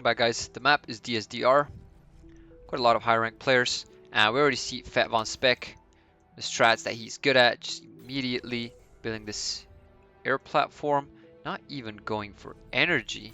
Welcome back, guys. The map is DSDR. Quite a lot of high ranked players. We already see Fat Von Spec, the strats that he's good at, just immediately building this air platform, not even going for energy,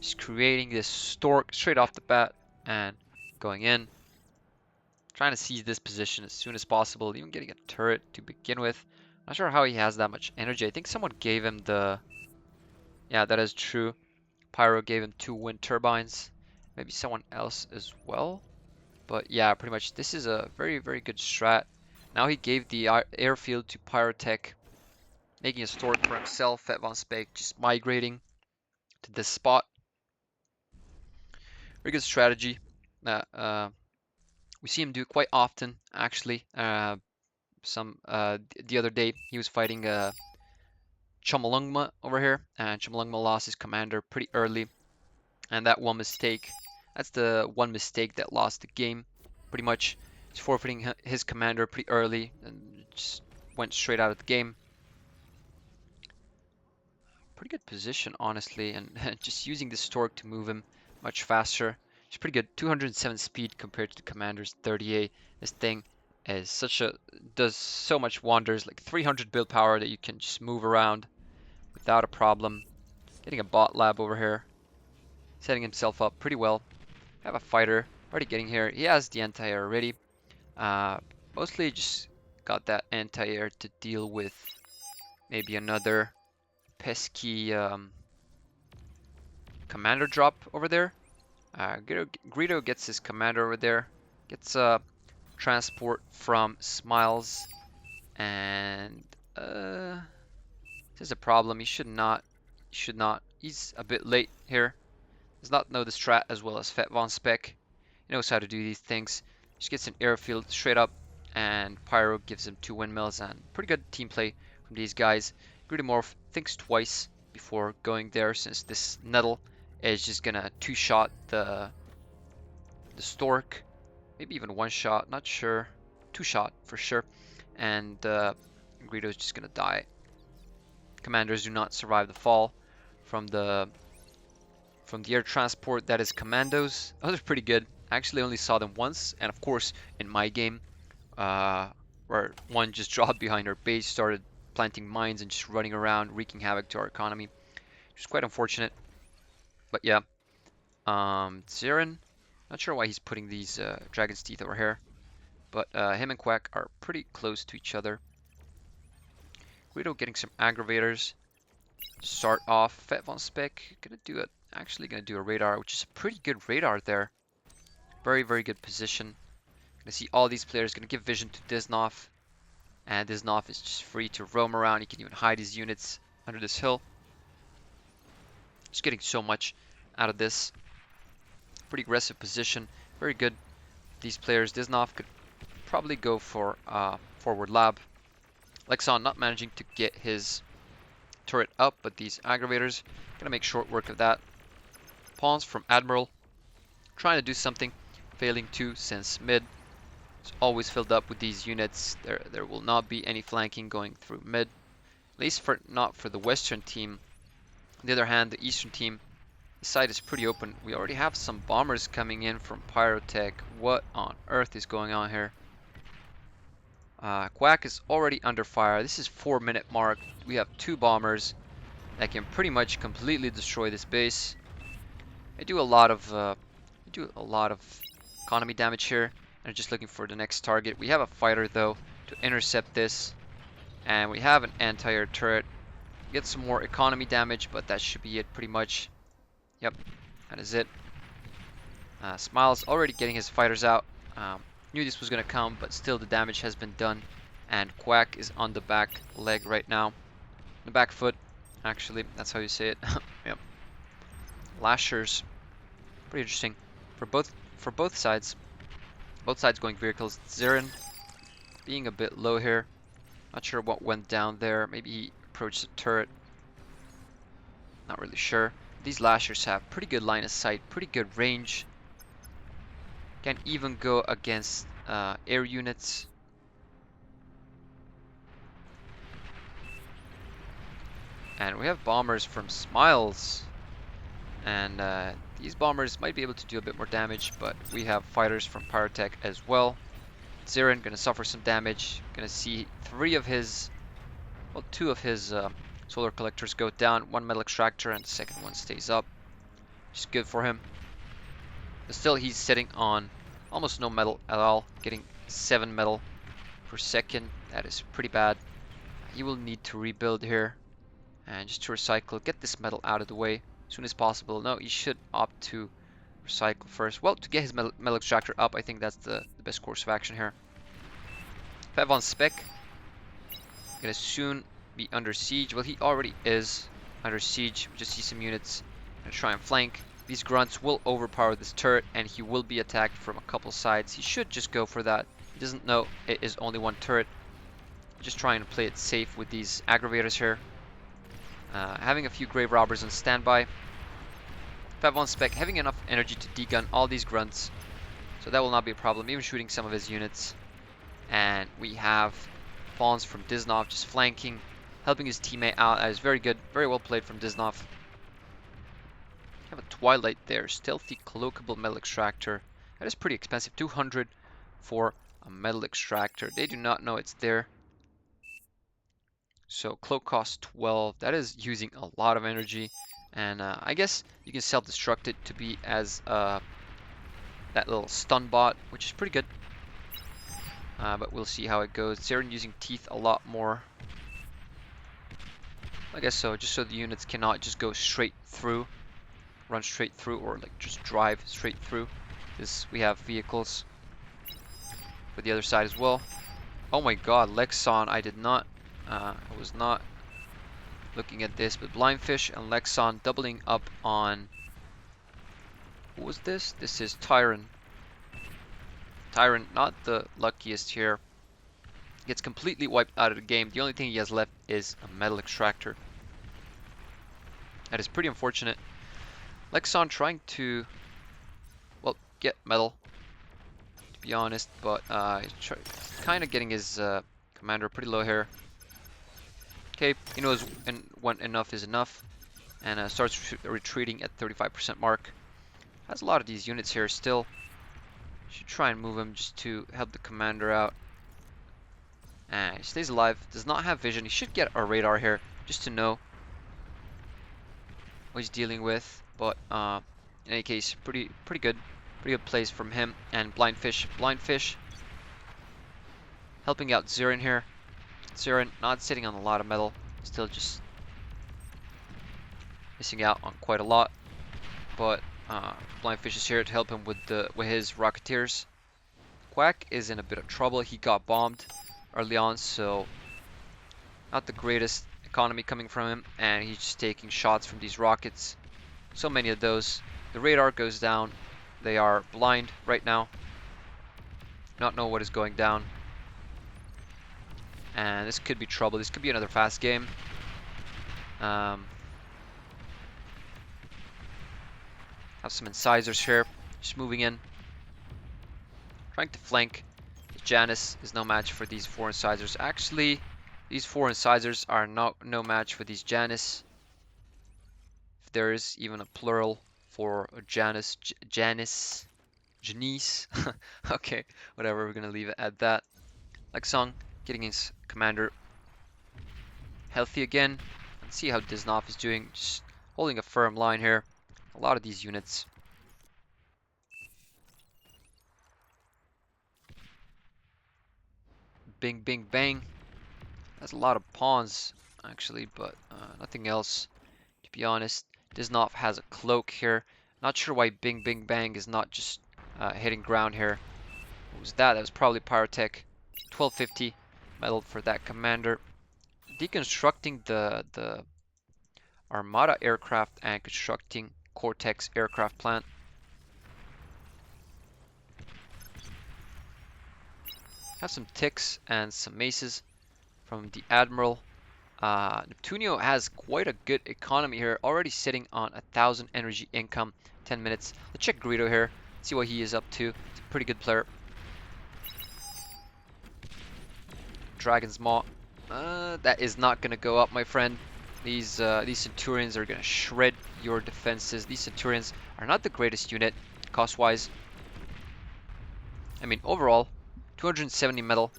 just creating this stork straight off the bat and going in. Trying to seize this position as soon as possible, even getting a turret to begin with. Not sure how he has that much energy. I think someone gave him the... Yeah, that is true. Pyro gave him 2 wind turbines. Maybe someone else as well. But yeah, pretty much this is a very, very good strat. Now he gave the airfield to Pyrotech, making a stork for himself. Fat Von Spek just migrating to this spot. Very good strategy. We see him do quite often, actually. The other day he was fighting Chomolungma over here, and Chomolungma lost his commander pretty early. And that one mistake, that's the one mistake that lost the game, pretty much. He's forfeiting his commander pretty early and just went straight out of the game. Pretty good position, honestly, and just using the stork to move him much faster. It's pretty good. 207 speed compared to the commander's 38. This thing is does so much wonders, like 300 build power that you can just move around without a problem. Getting a bot lab over here. Setting himself up pretty well. Have a fighter already getting here. He has the anti-air already. Mostly just got that anti-air to deal with maybe another pesky commander drop over there. Greedo gets his commander over there. Gets a transport from Smiles. And there's a problem. He should not. He's a bit late here. Does not know the strat as well as Fat Von Spek. He knows how to do these things. Just gets an airfield straight up, and Pyro gives him 2 windmills, and pretty good team play from these guys. Greedymorph thinks twice before going there, since this Nettle is just gonna 2-shot the Stork. Maybe even 1-shot, not sure. 2-shot for sure. And Greedo's just gonna die. Commanders do not survive the fall from the air transport that is commandos. Those are pretty good. I actually only saw them once, and of course in my game, where one just dropped behind our base, started planting mines and just running around, wreaking havoc to our economy, which is quite unfortunate. But yeah, Zirin, not sure why he's putting these Dragon's Teeth over here, but him and Quack are pretty close to each other. Guido getting some aggravators. Start off. Fat Von Spek actually gonna do a radar, which is a pretty good radar there. Very, very good position. Gonna see all these players. Gonna give vision to Diznov, and Diznov is just free to roam around. He can even hide his units under this hill. Just getting so much out of this. Pretty aggressive position. Very good. These players. Diznov could probably go for forward lab. Lexon not managing to get his turret up, but these aggravators gonna make short work of that. Pawns from Admiral trying to do something, failing to, since mid is always filled up with these units. There will not be any flanking going through mid, at least not for the western team. On the other hand, the eastern team, the side is pretty open. We already have some bombers coming in from Pyrotech. What on earth is going on here? Quack is already under fire. This is 4-minute mark. We have 2 bombers that can pretty much completely destroy this base. They do a lot of economy damage here. They're just looking for the next target. We have a fighter though to intercept this, and we have an anti-air turret. Get some more economy damage, but that should be it pretty much. Yep, that is it. Smiles already getting his fighters out. Knew this was gonna come, but still the damage has been done, and Quack is on the back leg right now. The back foot, actually, that's how you say it. Yep. Lashers, pretty interesting for both sides. Both sides going vehicles. Zirin being a bit low here. Not sure what went down there. Maybe he approached the turret. Not really sure. These Lashers have pretty good line of sight, pretty good range. Can even go against air units. And we have bombers from Smiles. And these bombers might be able to do a bit more damage, but we have fighters from Pyrotech as well. Zirin gonna suffer some damage. Gonna see two of his solar collectors go down. One metal extractor and the second one stays up. Just good for him. But still, he's sitting on almost no metal at all, getting 7 metal per second. That is pretty bad. He will need to rebuild here and just to recycle, get this metal out of the way as soon as possible. No, he should opt to recycle first. Well, to get his metal extractor up, I think that's the best course of action here. Fev on spec, gonna soon be under siege. Well, he already is under siege. We just see some units gonna try and flank. These grunts will overpower this turret, and he will be attacked from a couple sides. He should just go for that. He doesn't know it is only one turret. Just trying to play it safe with these aggravators here. Having a few grave robbers on standby. Fev on spec, having enough energy to degun all these grunts, so that will not be a problem. Even shooting some of his units. And we have Fawns from Diznov just flanking, helping his teammate out. That is very good, very well played from Diznov. Have a Twilight there, stealthy cloakable metal extractor. That is pretty expensive, 200 for a metal extractor. They do not know it's there. So cloak costs 12. That is using a lot of energy, and I guess you can self-destruct it to be as that little stun bot, which is pretty good. But we'll see how it goes. Zirin using teeth a lot more. I guess so, just so the units cannot just go straight through, run straight through, or like just drive straight through. This we have vehicles for the other side as well. Oh my god, Lexon, I was not looking at this, but Blindfish and Lexon doubling up on, what was this? This is Tyrant. Tyrant, not the luckiest here. Gets completely wiped out of the game. The only thing he has left is a metal extractor. That is pretty unfortunate. Lexon trying to, well, get metal, to be honest, but he's kind of getting his commander pretty low here. Okay, he knows when enough is enough, and starts retreating at 35% mark. Has a lot of these units here still. Should try and move him just to help the commander out. And he stays alive, does not have vision. He should get a radar here just to know what he's dealing with. But in any case, pretty good plays from him. And Blindfish helping out Zirin here. Zirin not sitting on a lot of metal, still just missing out on quite a lot. But Blindfish is here to help him with his Rocketeers. Quack is in a bit of trouble. He got bombed early on, so not the greatest economy coming from him, and he's just taking shots from these rockets. So many of those. The radar goes down. They are blind right now. Not know what is going down. And this could be trouble. This could be another fast game. Have some incisors here. Just moving in. Trying to flank. Janus is no match for these 4 incisors. Actually, these 4 incisors are no match for these Janus. If there is even a plural for a Janus. Janice. Okay, whatever. We're going to leave it at that. Lexon getting his commander healthy again. Let's see how Diznov is doing. Just holding a firm line here. A lot of these units. Bing, bing, bang. That's a lot of pawns, actually, but nothing else, to be honest. Diznov has a cloak here. Not sure why bing, bing, bang is not just hitting ground here. What was that? That was probably Pyrotech. 1250 metal for that commander. Deconstructing the Armada aircraft and constructing Cortex aircraft plant. Have some ticks and some maces from the Admiral. Neptunio has quite a good economy here, already sitting on 1,000 energy income, 10 minutes. Let's check Greedo here, see what he is up to. He's a pretty good player. Dragon's Maw. That is not going to go up, my friend. These Centurions are going to shred your defenses. These Centurions are not the greatest unit cost-wise. I mean, overall, 270 metal.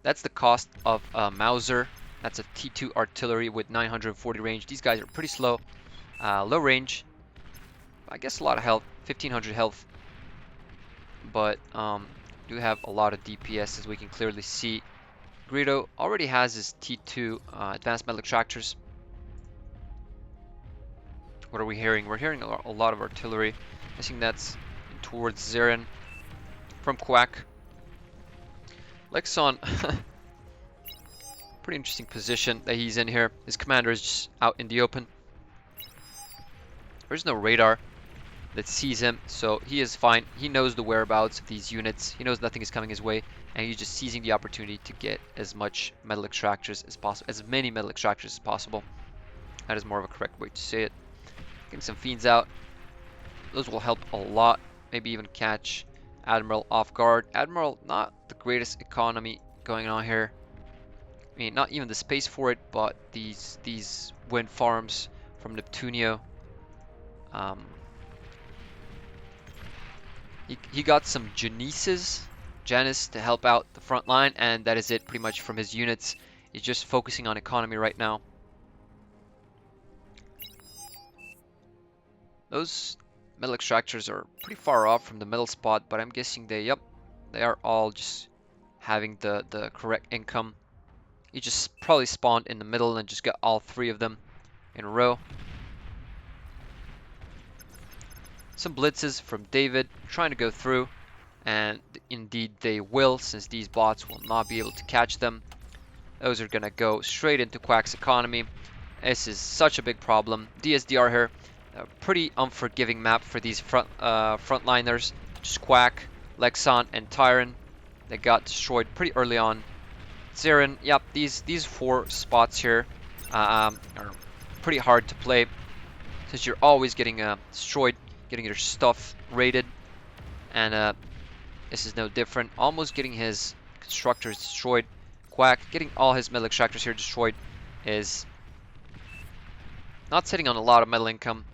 That's the cost of a Mauser. That's a T2 artillery with 940 range. These guys are pretty slow, low range. I guess a lot of health, 1500 health, but do have a lot of DPS, as we can clearly see. Greedo already has his T2 advanced metal extractors. What are we hearing? We're hearing a lot of artillery. I think that's towards Zeren from Quack. Lexon, pretty interesting position that he's in here. His commander is just out in the open. There's no radar that sees him, so he is fine. He knows the whereabouts of these units. He knows nothing is coming his way, and he's just seizing the opportunity to get as much metal extractors as possible, as many metal extractors as possible. That is more of a correct way to say it. Getting some fiends out. Those will help a lot. Maybe even catch Admiral off guard. Admiral, not the greatest economy going on here. I mean, not even the space for it, but these wind farms from Neptunio. He got some Janice to help out the front line, and that is it pretty much from his units. He's just focusing on economy right now. Those metal extractors are pretty far off from the middle spot, but I'm guessing they are all just having the correct income. He just probably spawned in the middle and just got all three of them in a row. Some blitzes from David trying to go through, and indeed they will, since these bots will not be able to catch them. Those are gonna go straight into Quack's economy. This is such a big problem. DSDR here, a pretty unforgiving map for these frontliners. Just Quack, Lexon, and Tyron. They got destroyed pretty early on. Zeren, yep, these four spots here are pretty hard to play, since you're always getting destroyed, getting your stuff raided, and this is no different. Almost getting his constructors destroyed. Quack getting all his metal extractors here destroyed is not sitting on a lot of metal income.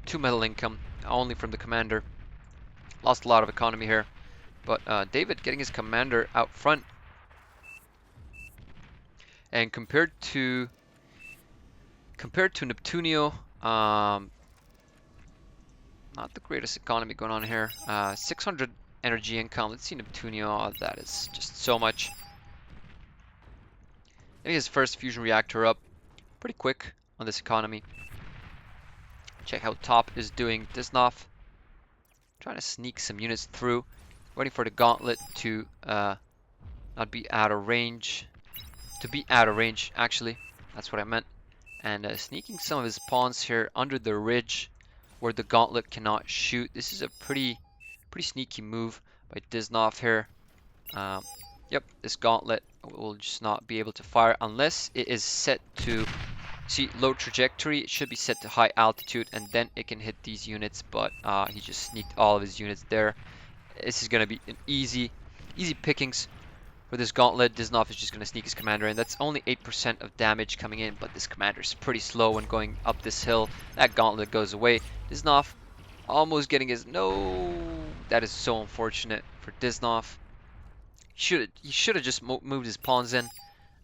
2 metal income only from the commander. Lost a lot of economy here, but David getting his commander out front. And compared to Neptunio, not the greatest economy going on here. 600 energy income. Let's see Neptunio. Oh, that is just so much. Getting his first fusion reactor up pretty quick on this economy. Check how top is doing. Disnov trying to sneak some units through. Waiting for the gauntlet to not be out of range. To be out of range, actually. That's what I meant. And sneaking some of his pawns here under the ridge where the gauntlet cannot shoot. This is a pretty sneaky move by Disnov here. Yep, this gauntlet will just not be able to fire unless it is set to, see, low trajectory. It should be set to high altitude, and then it can hit these units, but he just sneaked all of his units there. This is going to be an easy pickings for this gauntlet. Disnov is just going to sneak his commander in. That's only 8% of damage coming in, but this commander is pretty slow when going up this hill. That gauntlet goes away. Disnov almost getting his... No! That is so unfortunate for Disnov. He should have just moved his pawns in.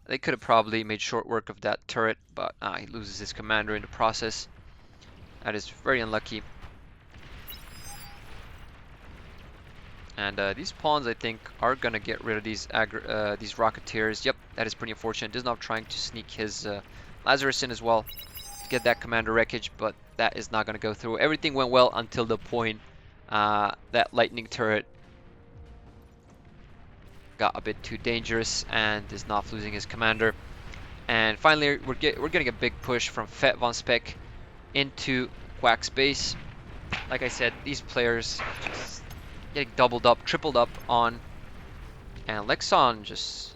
They could have probably made short work of that turret, but he loses his commander in the process. That is very unlucky. And these pawns, I think, are gonna get rid of these Rocketeers. Yep, that is pretty unfortunate. Disnov trying to sneak his Lazarus in as well to get that commander wreckage, but that is not gonna go through. Everything went well until the point that lightning turret got a bit too dangerous, and Disnov losing his commander. And finally, we're getting a big push from Fet von Speck into Quack's base. Like I said, these players just getting doubled up, tripled up on, and Lexon just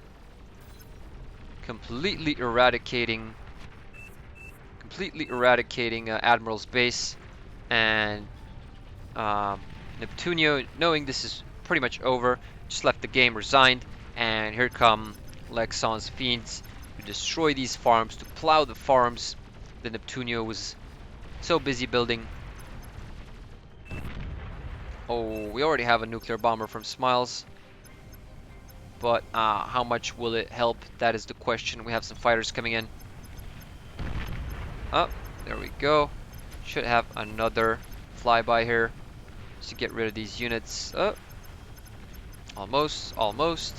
completely eradicating Admiral's base. And Neptunio, knowing this is pretty much over, just left the game, resigned, and here come Lexon's fiends to destroy these farms, to plow the farms that Neptunio was So busy building. Oh, we already have a nuclear bomber from Smiles. But how much will it help? That is the question. We have some fighters coming in. Oh, there we go. Should have another flyby here to get rid of these units. Oh, almost, almost.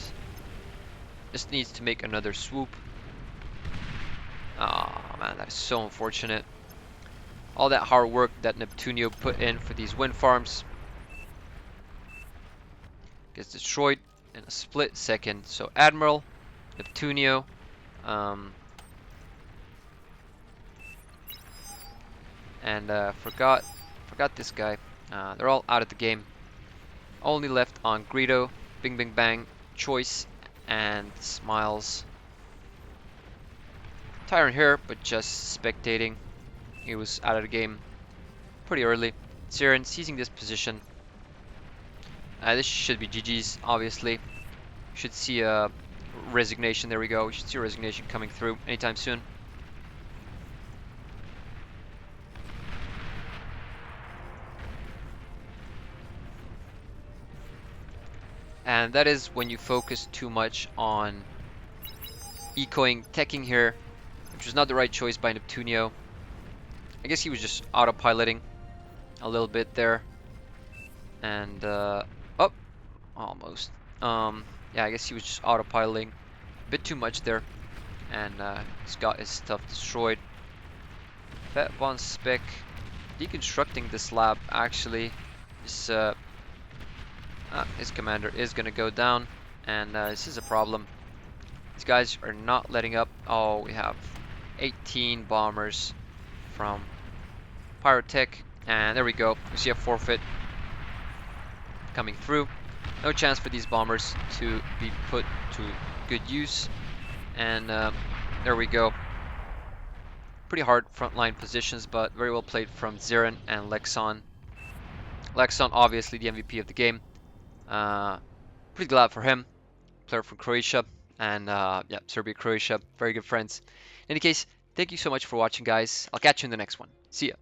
Just needs to make another swoop. Oh man, that is so unfortunate. All that hard work that Neptunio put in for these wind farms gets destroyed in a split second. So Admiral, Neptunio, um, and forgot this guy. They're all out of the game. Only left on Greedo, Bing Bing Bang, Choice, and Smiles. Tyrant here, but just spectating. He was out of the game pretty early. Siren seizing this position. This should be GG's, obviously. Should see a resignation. There we go. We should see a resignation coming through anytime soon. And that is when you focus too much on ecoing, teching here, which was not the right choice by Neptunio. I guess he was just autopiloting a little bit there. And, oh, almost. Yeah, I guess he was just autopiloting a bit too much there. And he's got his stuff destroyed. Fat Von Spec deconstructing this lab, actually. His commander is going to go down. And this is a problem. These guys are not letting up. Oh, we have 18 bombers from Pyrotech. And there we go. We see a forfeit coming through. No chance for these bombers to be put to good use. And there we go. Pretty hard frontline positions, but very well played from Zirin and Lexon. Lexon, obviously the MVP of the game. Pretty glad for him. Player from Croatia. And yeah, Serbia, Croatia, very good friends. In any case, thank you so much for watching, guys. I'll catch you in the next one. See ya.